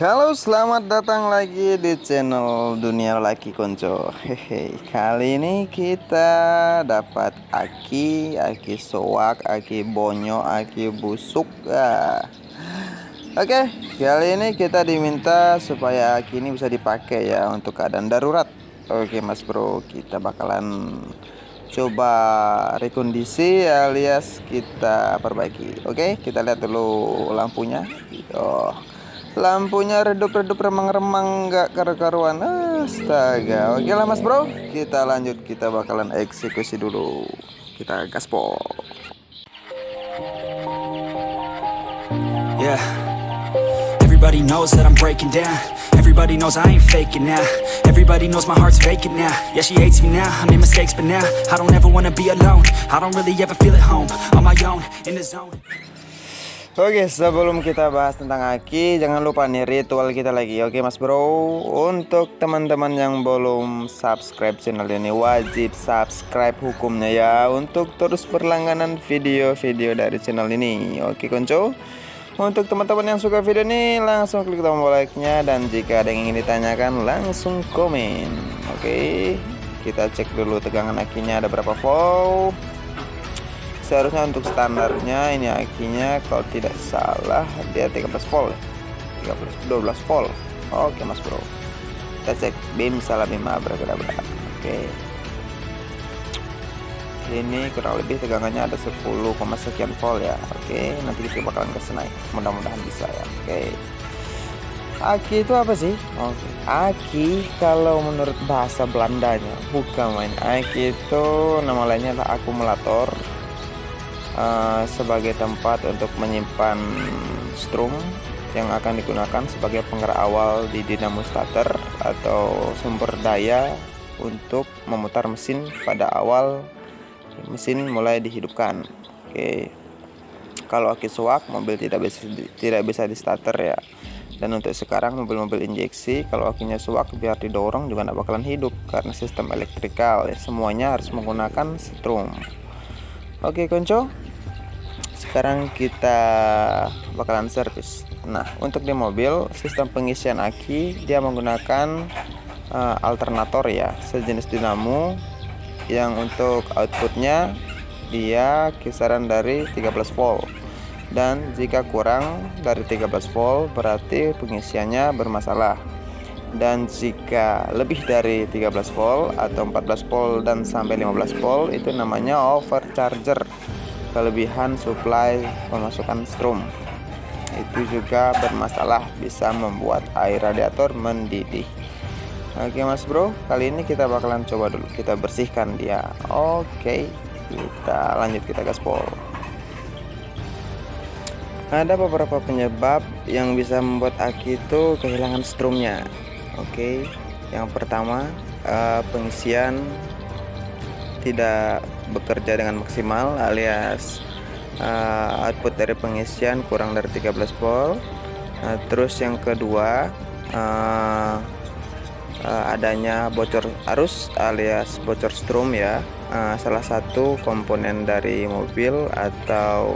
Halo, selamat datang lagi di channel Dunia Laki Konco. Hehe, kali ini kita dapat aki soak, aki bonyo, aki busuk. Oke, kali ini kita diminta supaya aki ini bisa dipakai ya untuk keadaan darurat. Oke, Mas Bro, kita bakalan coba rekondisi alias kita perbaiki. Oke, kita lihat dulu lampunya. Oh, lampunya redup-redup remang-remang nggak karu-karuan. Astaga. Oke lah Mas Bro, kita lanjut, kita bakalan eksekusi dulu. Kita gaspol. Yeah. Everybody knows that I'm breaking down. Everybody knows I ain't faking now. Everybody knows my heart's vacant now. Yeah, she hates me now, I made mistakes but now I don't ever wanna be alone. I don't really ever feel at home. On my own, in the zone. Oke, sebelum kita bahas tentang aki, jangan lupa nih ritual kita lagi. Oke Mas Bro, untuk teman-teman yang belum subscribe channel ini, wajib subscribe hukumnya ya, untuk terus berlangganan video-video dari channel ini. Oke Konco, untuk teman-teman yang suka video ini, langsung klik tombol like-nya, dan jika ada yang ingin ditanyakan langsung komen. Oke, kita cek dulu tegangan akinya ada berapa volt. Seharusnya untuk standarnya ini akinya kalau tidak salah dia 13 volt, 12 volt. Oke Mas Bro, kita cek bim salah bim abrakadabra. Oke, ini kurang lebih tegangannya ada 10, sekian volt ya. Oke, nanti kita bakalan kasih naik, mudah-mudahan bisa ya. Oke, aki itu apa sih? Oke, aki kalau menurut bahasa Belandanya bukan main. Aki itu nama lainnya adalah akumulator. Sebagai tempat untuk menyimpan strum yang akan digunakan sebagai penggerak awal di dinamo starter atau sumber daya untuk memutar mesin pada awal mesin mulai dihidupkan. Oke, kalau aki soak mobil tidak bisa di starter ya. Dan untuk sekarang mobil-mobil injeksi kalau akinya soak biar didorong juga tidak bakalan hidup karena sistem elektrikal ya, semuanya harus menggunakan strum. Oke Konco, sekarang kita bakalan servis. Nah, untuk di mobil sistem pengisian aki dia menggunakan alternator ya, sejenis dinamo yang untuk outputnya dia kisaran dari 13 volt, dan jika kurang dari 13 volt berarti pengisiannya bermasalah, dan jika lebih dari 13 volt atau 14 volt dan sampai 15 volt itu namanya overcharger, kelebihan suplai pemasukan strum. Itu juga bermasalah, bisa membuat air radiator mendidih. Oke Mas Bro, kali ini kita bakalan coba dulu, kita bersihkan dia. Oke, kita lanjut, kita gaspol. Ada beberapa penyebab yang bisa membuat aki itu kehilangan strumnya. Oke, yang pertama pengisian tidak bekerja dengan maksimal alias output dari pengisian kurang dari 13 volt. Terus yang kedua adanya bocor arus alias bocor strum ya. Salah satu komponen dari mobil atau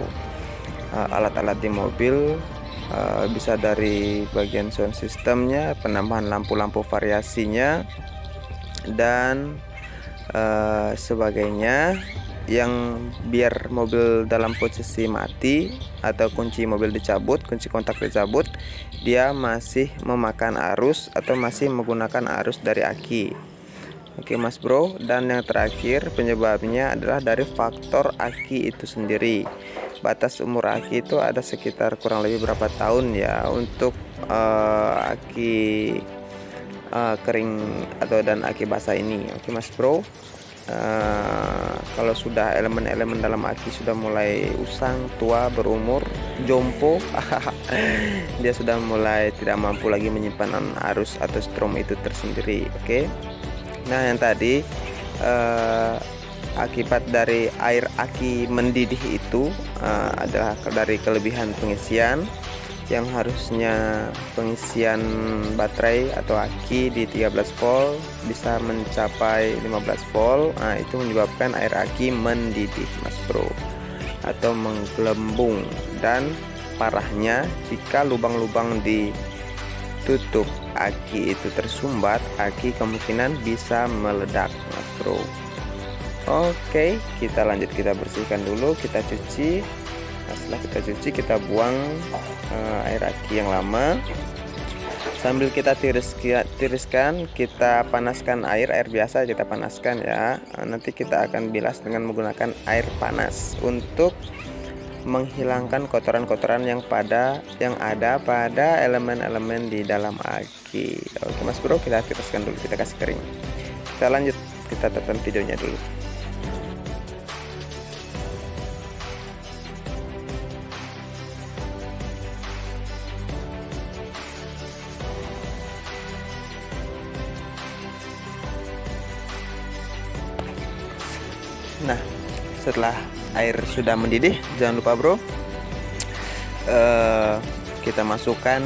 alat-alat di mobil, bisa dari bagian sound systemnya, penambahan lampu-lampu variasinya, dan sebagainya, yang biar mobil dalam posisi mati atau kunci mobil dicabut, kunci kontak dicabut, dia masih memakan arus atau masih menggunakan arus dari aki. Oke Mas Bro, dan yang terakhir penyebabnya adalah dari faktor aki itu sendiri. Batas umur aki itu ada sekitar kurang lebih berapa tahun ya untuk aki kering atau dan aki basah ini. Oke Mas Bro, kalau sudah elemen-elemen dalam aki sudah mulai usang, tua, berumur, jompo, dia sudah mulai tidak mampu lagi menyimpan arus atau strum itu tersendiri. Oke, nah yang tadi akibat dari air aki mendidih itu adalah dari kelebihan pengisian, yang harusnya pengisian baterai atau aki di 13 volt bisa mencapai 15 volt. Nah, itu menyebabkan air aki mendidih Mas Bro, atau menggelembung. Dan parahnya jika lubang-lubang di tutup aki itu tersumbat, aki kemungkinan bisa meledak, Mas Bro. Oke, kita lanjut, kita bersihkan dulu, kita cuci. Nah, setelah kita cuci, kita buang air aki yang lama. Sambil kita tiriskan, kita panaskan air biasa, kita panaskan ya. Nanti kita akan bilas dengan menggunakan air panas untuk menghilangkan kotoran-kotoran yang ada pada elemen-elemen di dalam aki. Oke Mas Bro, kita tiriskan dulu, kita kasih kering. Kita lanjut, kita tonton videonya dulu. Nah, setelah air sudah mendidih, jangan lupa bro, kita masukkan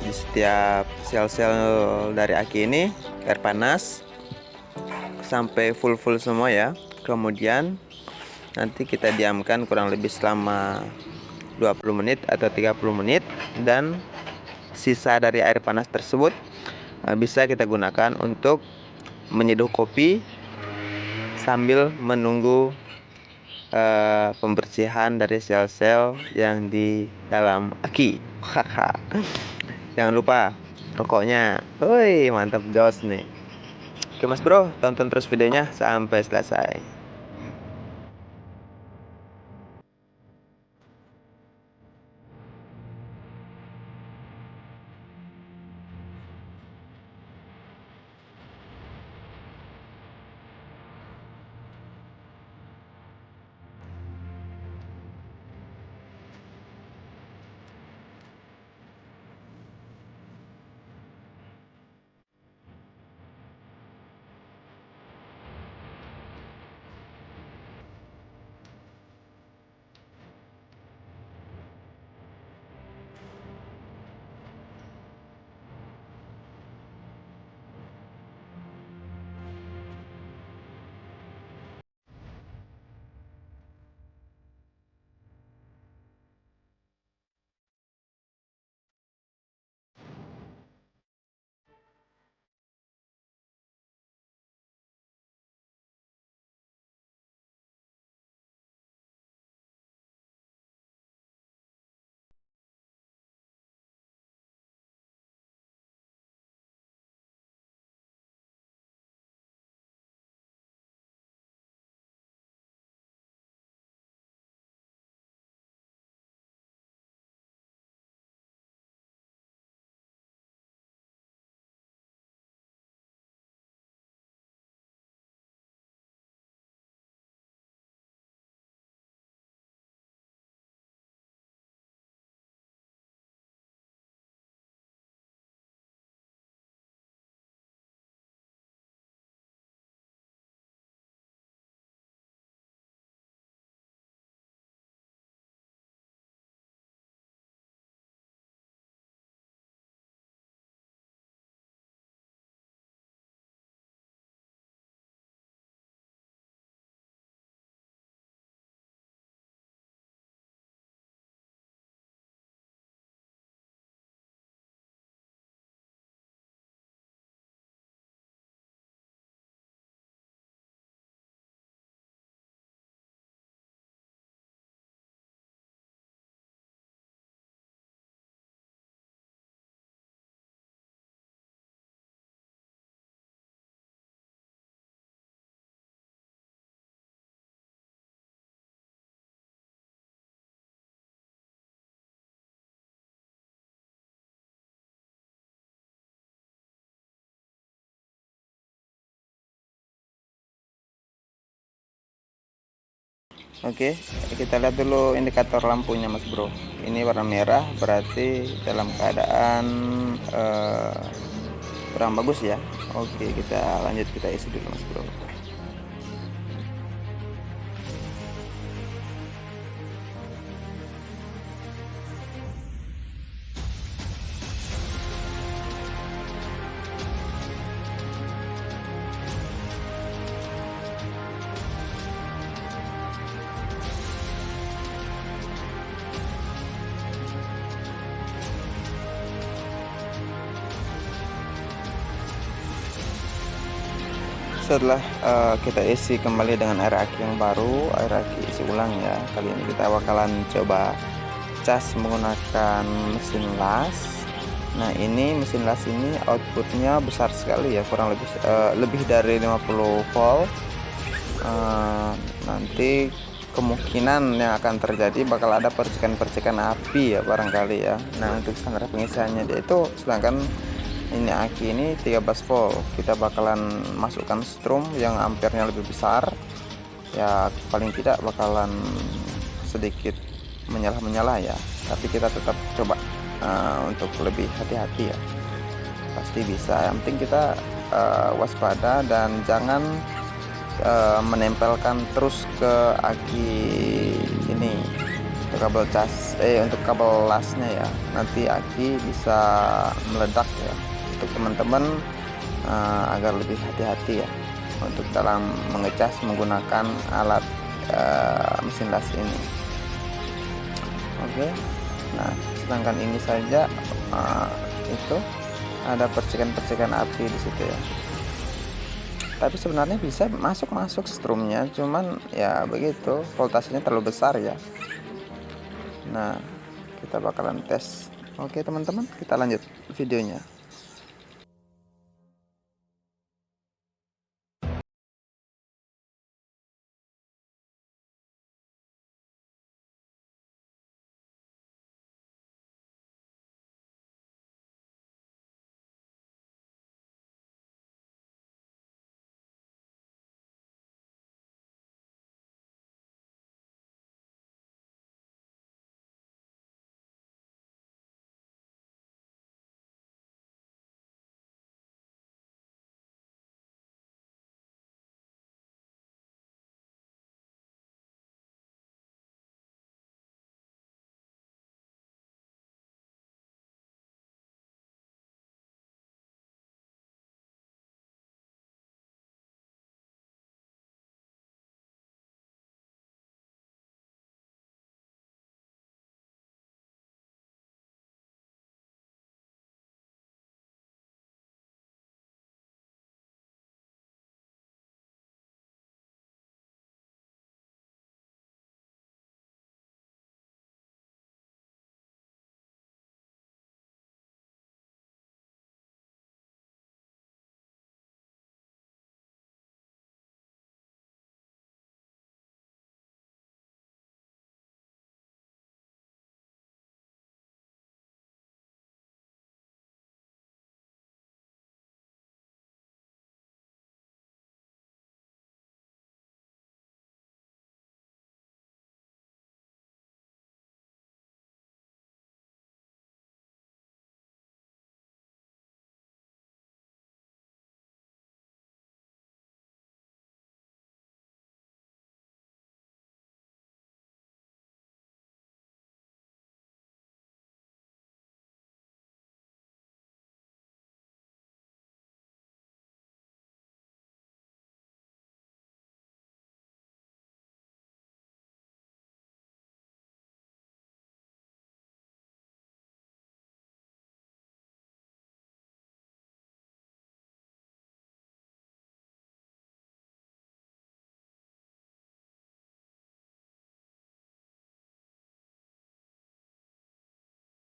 di setiap sel-sel dari aki ini air panas sampai full semua ya. Kemudian nanti kita diamkan kurang lebih selama 20 menit atau 30 menit, dan sisa dari air panas tersebut bisa kita gunakan untuk menyeduh kopi sambil menunggu pembersihan dari sel-sel yang di dalam aki. Jangan lupa rokoknya. Woi, mantap jos nih. Oke Mas Bro, tonton terus videonya sampai selesai. Oke, kita lihat dulu indikator lampunya Mas Bro. Ini warna merah, berarti dalam keadaan kurang bagus ya. Oke, kita lanjut, kita isi dulu Mas Bro. Setelah kita isi kembali dengan air aki yang baru, air aki isi ulang ya. Kali ini kita bakalan coba cas menggunakan mesin las. Nah, ini mesin las ini outputnya besar sekali ya, kurang lebih dari 50 volt. Nanti kemungkinan yang akan terjadi bakal ada percikan-percikan api ya barangkali ya. Nah, untuk standar pengisiannya dia itu, sedangkan ini aki ini 13 volt, kita bakalan masukkan strum yang ampernya lebih besar ya, paling tidak bakalan sedikit menyala ya, tapi kita tetap coba untuk lebih hati-hati ya, pasti bisa. Yang penting kita waspada dan jangan menempelkan terus ke aki ini untuk kabel cas untuk kabel lasnya ya, nanti aki bisa meledak ya. Untuk teman-teman agar lebih hati-hati ya untuk dalam mengecas menggunakan alat mesin las ini. Oke, nah sedangkan ini saja itu ada percikan-percikan api di situ ya, tapi sebenarnya bisa masuk strumnya, cuman ya begitu, voltasenya terlalu besar ya. Nah, kita bakalan tes. Oke teman-teman, kita lanjut videonya.